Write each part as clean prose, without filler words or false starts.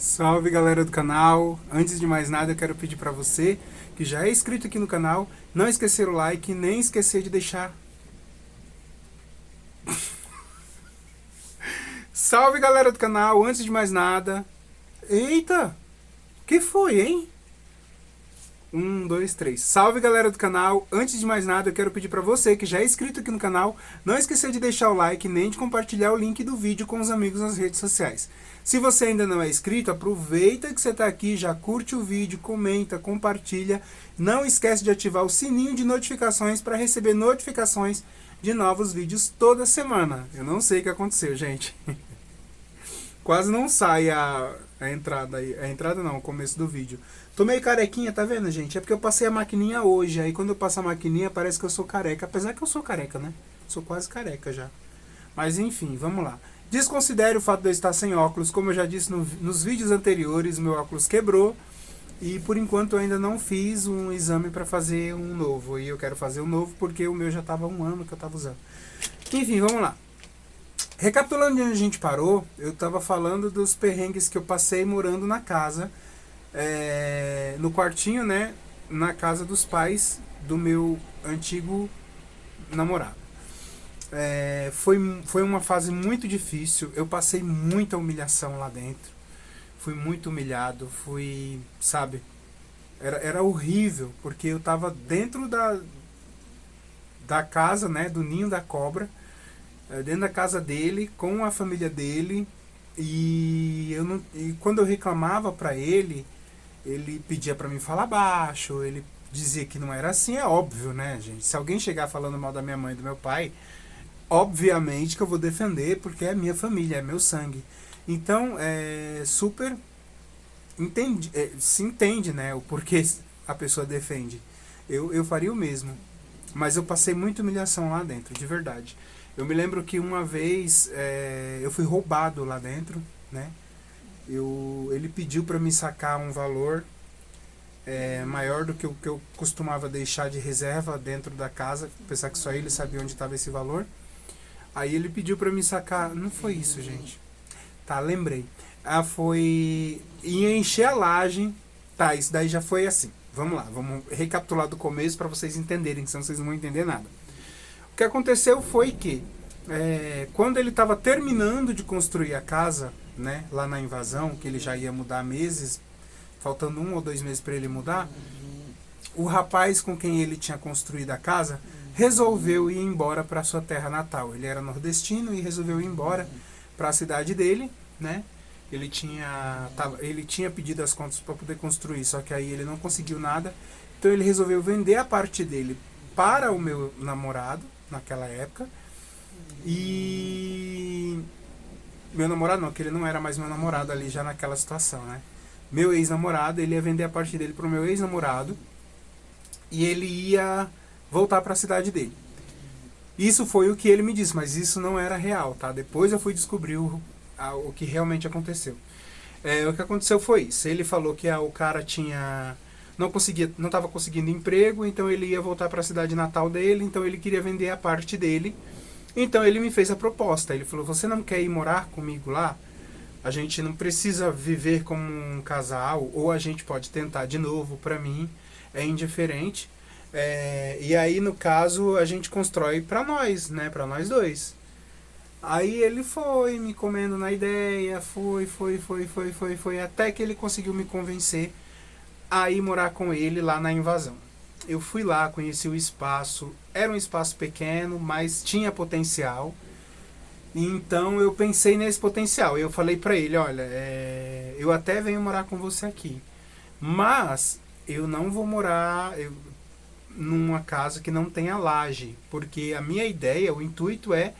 Salve galera do canal, antes de mais nada eu quero pedir para você que já é inscrito aqui no canal, não esquecer o like, nem esquecer de deixar... Salve galera do canal, antes de mais nada... Eita, que foi, hein? 1, 2, 3. Salve galera do canal, antes de mais nada eu quero pedir para você que já é inscrito aqui no canal, não esquecer de deixar o like nem de compartilhar o link do vídeo com os amigos nas redes sociais. Se você ainda não é inscrito, aproveita que você está aqui, já curte o vídeo, comenta, compartilha. Não esquece de ativar o sininho de notificações para receber notificações de novos vídeos toda semana. Eu não sei o que aconteceu, gente. Quase não sai a entrada aí. A entrada não, o começo do vídeo. Tô meio carequinha, tá vendo, gente? É porque eu passei a maquininha hoje. Aí quando eu passo a maquininha parece que eu sou careca. Apesar que eu sou careca, né? Sou quase careca já. Mas enfim, vamos lá. Desconsidere o fato de eu estar sem óculos. Como eu já disse nos vídeos anteriores, meu óculos quebrou. E por enquanto eu ainda não fiz um exame para fazer um novo. E eu quero fazer um novo porque o meu já estava há um ano que eu estava usando. Enfim, vamos lá. Recapitulando de onde a gente parou, eu estava falando dos perrengues que eu passei morando na casa, no quartinho, né, na casa dos pais do meu antigo namorado. Foi uma fase muito difícil, eu passei muita humilhação lá dentro, fui muito humilhado, sabe, era horrível, porque eu estava dentro da casa, né, do ninho da cobra, dentro da casa dele, com a família dele, e quando eu reclamava para ele pedia para mim falar baixo, ele dizia que não era assim, é óbvio, né, gente? Se alguém chegar falando mal da minha mãe e do meu pai, obviamente que eu vou defender, porque é minha família, é meu sangue. Então, se entende, né, o porquê a pessoa defende. Eu faria o mesmo. Mas eu passei muita humilhação lá dentro, de verdade. Eu me lembro que uma vez eu fui roubado lá dentro, né? Ele pediu para me sacar um valor maior do que o que eu costumava deixar de reserva dentro da casa, apesar que só ele sabia onde estava esse valor. Aí ele pediu para me sacar... Não foi isso, gente. Tá, lembrei. Ia encher a laje. Tá, isso daí já foi assim. Vamos lá, vamos recapitular do começo para vocês entenderem, senão vocês não vão entender nada. O que aconteceu foi que, quando ele estava terminando de construir a casa, né, lá na invasão, que ele já ia mudar meses, faltando 1 ou 2 meses para ele mudar, o rapaz com quem ele tinha construído a casa resolveu ir embora para sua terra natal. Ele era nordestino e resolveu ir embora para a cidade dele, né? Ele tinha pedido as contas para poder construir, só que aí ele não conseguiu nada. Então ele resolveu vender a parte dele para o meu namorado, naquela época. E... Meu namorado não, que ele não era mais meu namorado ali já naquela situação, né? Meu ex-namorado, ele ia vender a parte dele para o meu ex-namorado. E ele ia voltar para a cidade dele. Isso foi o que ele me disse, mas isso não era real, tá? Depois eu fui descobrir o que realmente aconteceu. O que aconteceu foi isso. Ele falou que o cara não estava conseguindo emprego, então ele ia voltar para a cidade natal dele, então ele queria vender a parte dele. Então ele me fez a proposta. Ele falou: você não quer ir morar comigo lá? A gente não precisa viver como um casal, ou a gente pode tentar de novo, para mim é indiferente. E aí, no caso, a gente constrói para nós, né? Para nós dois. Aí ele foi me comendo na ideia, foi, até que ele conseguiu me convencer a ir morar com ele lá na invasão. Eu fui lá, conheci o espaço, era um espaço pequeno, mas tinha potencial. Então eu pensei nesse potencial. Eu falei para ele: olha, eu até venho morar com você aqui, mas eu não vou morar numa casa que não tenha laje, porque a minha ideia, o intuito é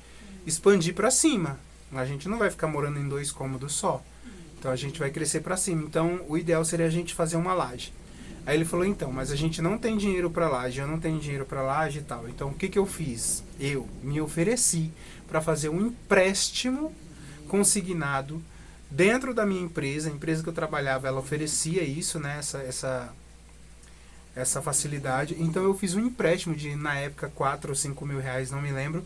expandir para cima. A gente não vai ficar morando em 2 cômodos só. Então a gente vai crescer para cima. Então o ideal seria a gente fazer uma laje. Aí ele falou: então, mas a gente não tem dinheiro para laje, eu não tenho dinheiro para laje e tal. Então o que eu fiz? Eu me ofereci para fazer um empréstimo consignado dentro da minha empresa. A empresa que eu trabalhava, ela oferecia isso, né? Essa facilidade. Então eu fiz um empréstimo de, na época, 4 ou 5 mil reais, não me lembro,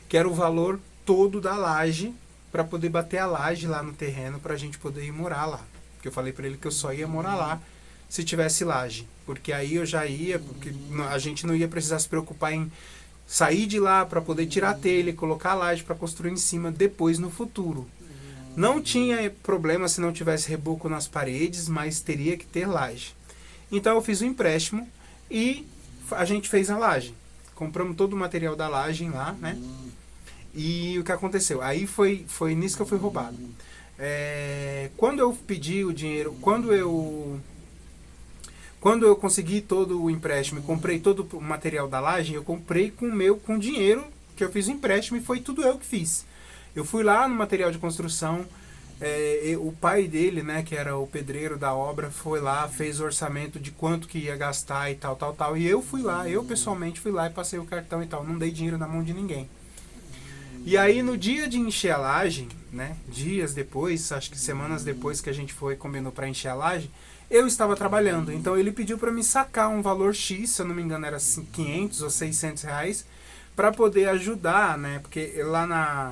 que era o valor todo da laje, para poder bater a laje lá no terreno, para a gente poder ir morar lá. Porque eu falei para ele que eu só ia morar lá se tivesse laje. Porque aí eu já ia, porque a gente não ia precisar se preocupar em sair de lá para poder tirar a telha e colocar a laje para construir em cima depois no futuro. Não tinha problema se não tivesse reboco nas paredes, mas teria que ter laje. Então eu fiz um empréstimo e a gente fez a laje. Compramos todo o material da laje lá, né? E o que aconteceu? Aí foi nisso que eu fui roubado. Quando eu pedi o dinheiro, quando eu consegui todo o empréstimo e comprei todo o material da laje, eu comprei com dinheiro que eu fiz o empréstimo e foi tudo eu que fiz. Eu fui lá no material de construção, o pai dele, né, que era o pedreiro da obra, foi lá, fez o orçamento de quanto que ia gastar e tal. E eu fui lá, eu pessoalmente fui lá e passei o cartão e tal. Não dei dinheiro na mão de ninguém. E aí no dia de encher a laje, né, dias depois, acho que semanas depois que a gente combinou para encher a laje, eu estava trabalhando. Então ele pediu para me sacar um valor X, se eu não me engano era 500 ou 600 reais, para poder ajudar, né? Porque lá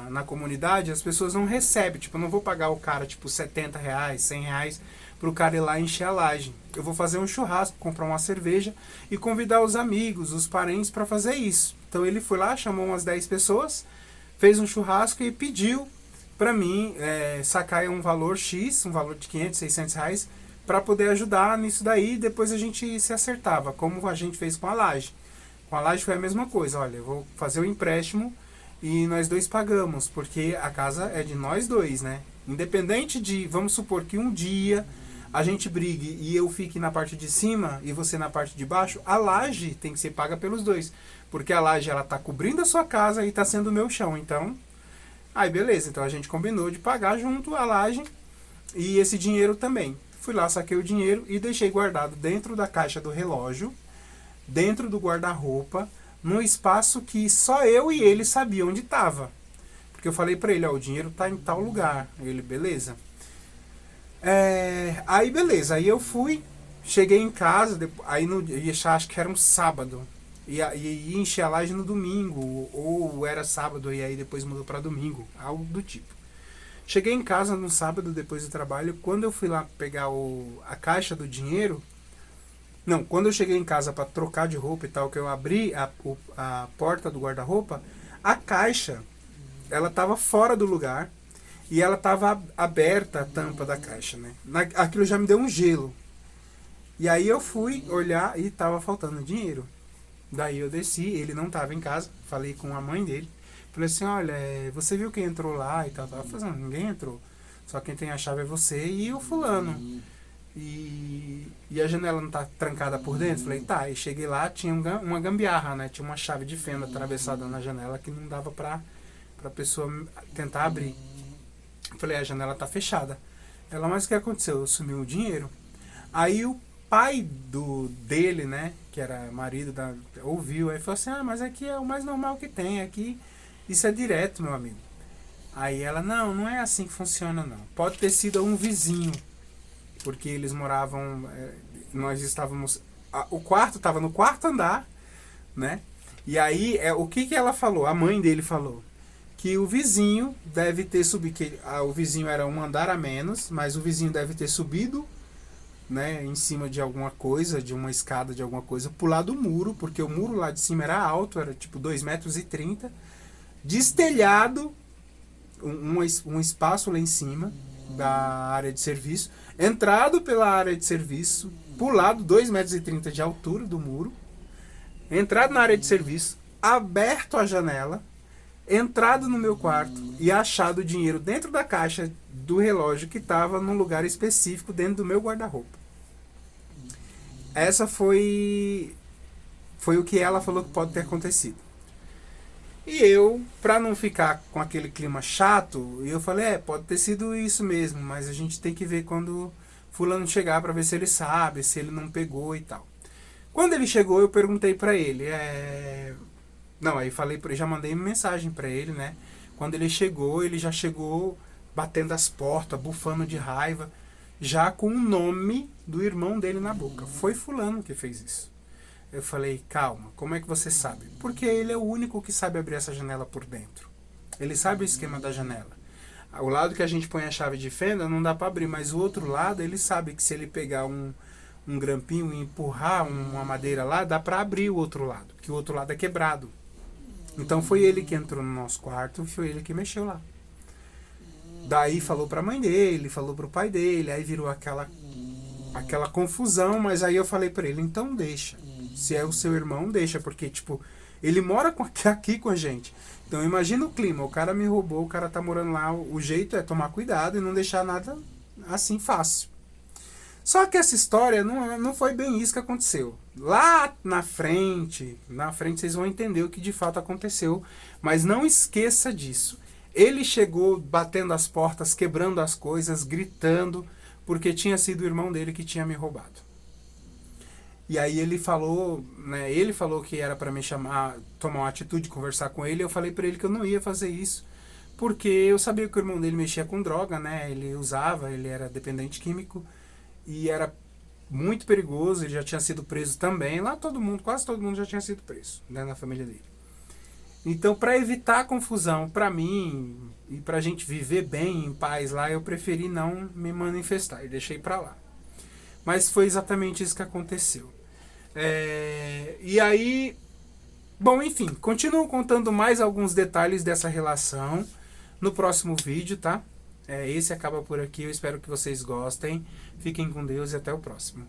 na comunidade as pessoas não recebem, tipo, eu não vou pagar o cara tipo 70 reais, 100 reais pro cara ir lá encher a laje. Eu vou fazer um churrasco, comprar uma cerveja e convidar os amigos, os parentes para fazer isso. Então ele foi lá, chamou umas 10 pessoas, fez um churrasco e pediu para mim sacar um valor X, um valor de 500, 600 reais, para poder ajudar nisso daí. Depois a gente se acertava, como a gente fez com a laje. Com a laje foi a mesma coisa. Olha, eu vou fazer o empréstimo e nós dois pagamos, porque a casa é de nós dois, né? Independente de, vamos supor que um dia a gente brigue e eu fique na parte de cima e você na parte de baixo, a laje tem que ser paga pelos dois. Porque a laje, ela tá cobrindo a sua casa e tá sendo o meu chão. Então, aí beleza. Então a gente combinou de pagar junto a laje e esse dinheiro também. Fui lá, saquei o dinheiro e deixei guardado dentro da caixa do relógio, dentro do guarda-roupa, num espaço que só eu e ele sabiam onde estava. Porque eu falei pra ele, ó, o dinheiro tá em tal lugar. Ele, beleza. Aí beleza, aí eu fui, cheguei em casa, aí acho que era um sábado, ia encher a laje no domingo, ou era sábado e aí depois mudou pra domingo, algo do tipo. Cheguei em casa no sábado, depois do trabalho, quando eu fui lá pegar a caixa do dinheiro, não, quando eu cheguei em casa para trocar de roupa e tal, que eu abri a porta do guarda-roupa, a caixa, ela estava fora do lugar e ela estava aberta, a tampa da caixa, né? Aquilo já me deu um gelo. E aí eu fui olhar e estava faltando dinheiro. Daí eu desci, ele não estava em casa, falei com a mãe dele. Falei assim, olha, você viu quem entrou lá e tal? Tava fazendo, ninguém entrou. Só quem tem a chave é você e o fulano. E a janela não tá trancada por dentro? Falei, tá. E cheguei lá, tinha uma gambiarra, né? Tinha uma chave de fenda atravessada na janela que não dava pra pessoa tentar abrir. Falei, a janela tá fechada. Ela, mas o que aconteceu? Sumiu o dinheiro. Aí o pai dele, né? Que era marido ouviu. Aí falou assim, mas aqui é o mais normal que tem. Aqui, isso é direto, meu amigo. Aí ela, não é assim que funciona, não. Pode ter sido um vizinho. Porque eles moravam, nós estávamos, o quarto estava no quarto andar, né? E aí, o que ela falou? A mãe dele falou que o vizinho deve ter subido, o vizinho era um andar a menos, mas o vizinho deve ter subido, né, em cima de alguma coisa, de uma escada de alguma coisa, pular do muro, porque o muro lá de cima era alto, era tipo 2,30 metros, destelhado, um espaço lá em cima da área de serviço, entrado pela área de serviço, pulado 2,30 metros de altura do muro, entrado na área de serviço, aberto a janela, entrado no meu quarto e achado o dinheiro dentro da caixa do relógio que estava num lugar específico dentro do meu guarda-roupa. Essa foi o que ela falou que pode ter acontecido. E eu, pra não ficar com aquele clima chato, eu falei, pode ter sido isso mesmo, mas a gente tem que ver quando fulano chegar pra ver se ele sabe, se ele não pegou e tal. Quando ele chegou, eu perguntei pra ele, Não, aí já mandei mensagem pra ele, né? Quando ele já chegou batendo as portas, bufando de raiva, já com o nome do irmão dele na boca. Foi fulano que fez isso. Eu falei, calma, como é que você sabe? Porque ele é o único que sabe abrir essa janela por dentro. Ele sabe o esquema da janela. O lado que a gente põe a chave de fenda não dá para abrir, mas o outro lado ele sabe que se ele pegar um grampinho e empurrar uma madeira lá, dá para abrir o outro lado, que o outro lado é quebrado. Então foi ele que entrou no nosso quarto, foi ele que mexeu lá. Daí falou para a mãe dele, falou para o pai dele, aí virou aquela confusão, mas aí eu falei para ele, então deixa. Se é o seu irmão, deixa, porque tipo, ele mora aqui com a gente. Então imagina o clima, o cara me roubou, o cara tá morando lá, o jeito é tomar cuidado e não deixar nada assim fácil. Só que essa história não foi bem isso que aconteceu. Lá na frente vocês vão entender o que de fato aconteceu, mas não esqueça disso. Ele chegou batendo as portas, quebrando as coisas, gritando, porque tinha sido o irmão dele que tinha me roubado. E aí ele falou, né, que era para me chamar, tomar uma atitude, conversar com ele. Eu falei para ele que eu não ia fazer isso, porque eu sabia que o irmão dele mexia com droga, né? Ele usava, ele era dependente químico e era muito perigoso. Ele já tinha sido preso também. Lá quase todo mundo já tinha sido preso, né, na família dele. Então, para evitar confusão para mim e para a gente viver bem em paz lá, eu preferi não me manifestar e deixei para lá. Mas foi exatamente isso que aconteceu. E aí, bom, enfim, continuo contando mais alguns detalhes dessa relação no próximo vídeo, tá? Esse acaba por aqui, eu espero que vocês gostem. Fiquem com Deus e até o próximo.